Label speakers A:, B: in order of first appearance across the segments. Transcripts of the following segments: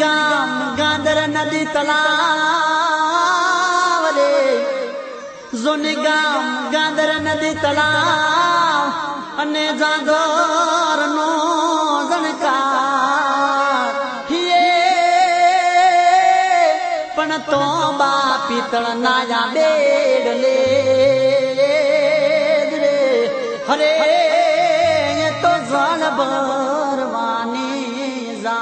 A: गाम गांदर नदी तलाव रे जोने गाम गांदर नदी तलाव अने जागोर नो जनकार पण तो बा पीतळ नाया बेडले रे हरे ये तो जल भरवानी जा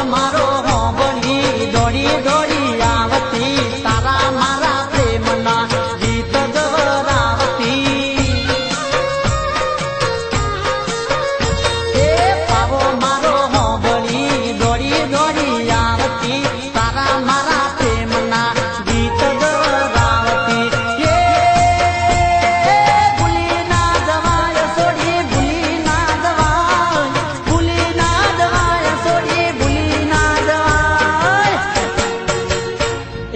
A: મારો હોંભળી દોડી દોડી આવતી તારા મારા પ્રેમના ગીત ગવરાવતી એ પાવો મારો હોંભળી દોડી દોડી આવતી તારા મારા પ્રેમના ગીત ગવરાવતી એ ભૂલી ના જવાય છોડી ભૂલી ના જવાય ભૂલી ના જવાય છોડી ભૂલી ના જવાય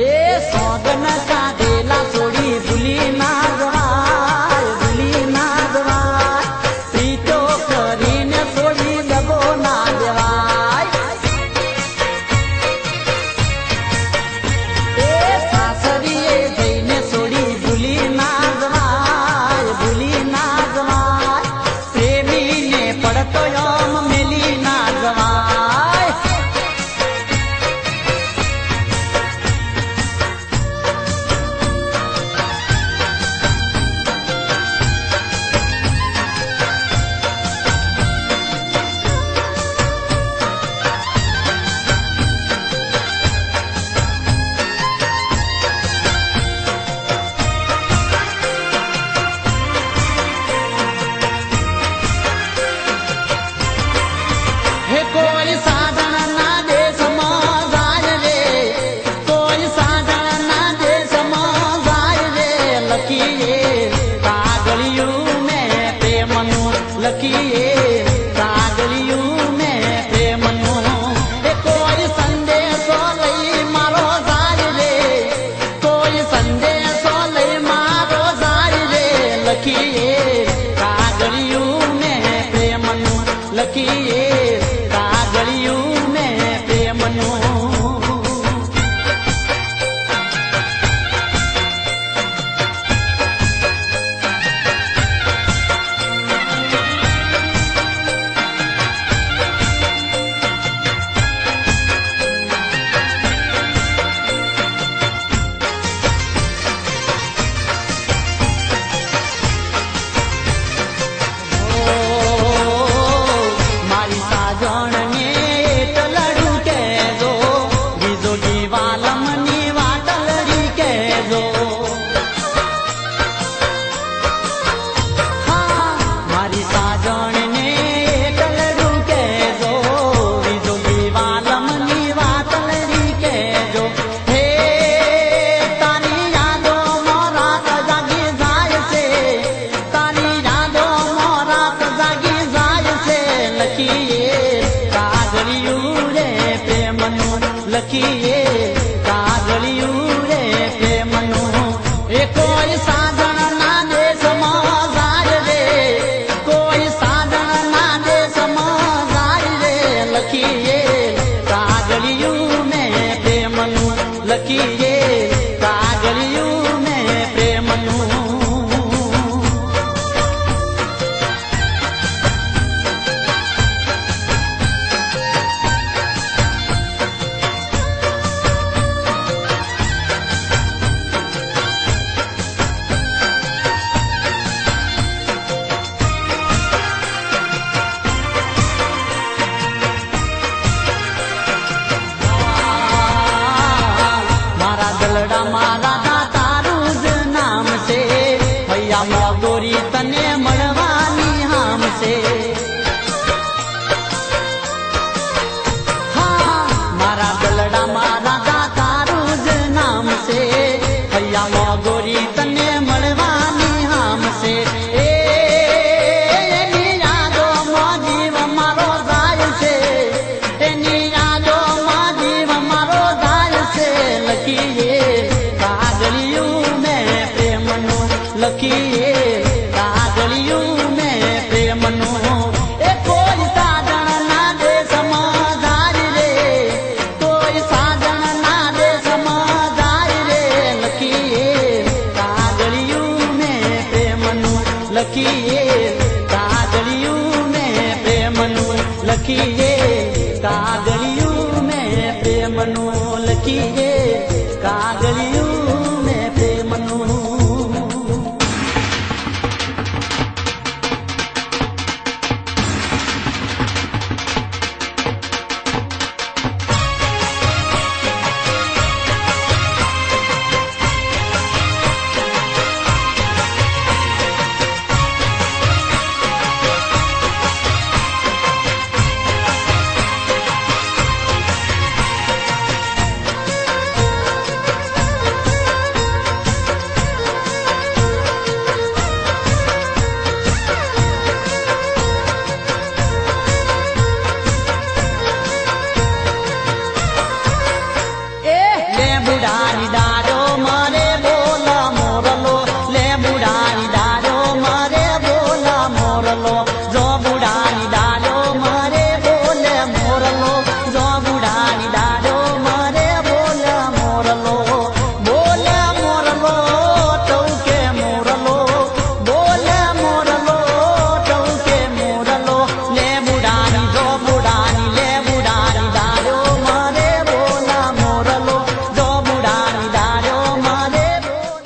A: એ સોગન કાઢેલા છોડી ભૂલી ના જવાય ભૂલી ના જવાય પ્રીતો કરીને છોડી દગો ના દેવાય એ સાસરીએ જઈને છોડી ભૂલી ના જવાય ભૂલી ના જવાય પ્રેમીને પડતો યમ મેલી ના જવાય હે કોઈ સાધન ના દેશમાં જાય રે કોઈ સાધન ના દેશમાં જાય રે લખીએ કાગળિયું મેં પ્રેમનું લખીએ કાગળિયું મેં પ્રેમનું એ કોઈ સંદેશો લઈ મારો જાય રે કોઈ સંદેશો લઈ મારો જાય રે લખીએ કાગળિયું મેં પ્રેમનું લખીએ કાગળિયું મેં પ્રેમનું મારી સાજણને તલડું કહેજો બીજો જીવાલમની વાટલડી કહેજો મારી સાજણને તલડું કહેજો બીજો જીવાલમની વાટલડી કહેજો હે તારી યાદો મોરાત જાગી જાય છે તારી યાદો મોરાત જાગી જાય છે લખીએ કાગળિયું રે પ્રેમનું લખીએ કાગળિયું રે પ્રેમનું એ કોઈ સાધન ના દેશમાં જાય રે કોઈ સાધન ના દેશમાં જાય રે લખીએ કાગળિયું મેં પ્રેમનું લખીએ કાગળિયું મેં પ્રેમનું મારા દલડા મારા તારું જ નામ છે હૈયા મોગોરી તને મળવાની હામ છે મારા દલડા મારા તારું જ નામ છે હૈયા મોગોરી તને મળવાની હામ છે એની યાદોમાં જીવ મારો જાય છે એની યાદોમાં જીવ મારો જાય છે લખીએ કાગળિયું મેં પ્રેમનું લખીએ કાગળિયું મેં પ્રેમનું એ કોઈ સાધન ના દેશમાં જાય રે કોઈ સાધન ના દેશમાં જાય રે લખીએ કાગળિયું મેં પ્રેમનું લખીએ કાગળિયું મેં પ્રેમનું લખીએ કાગળિયું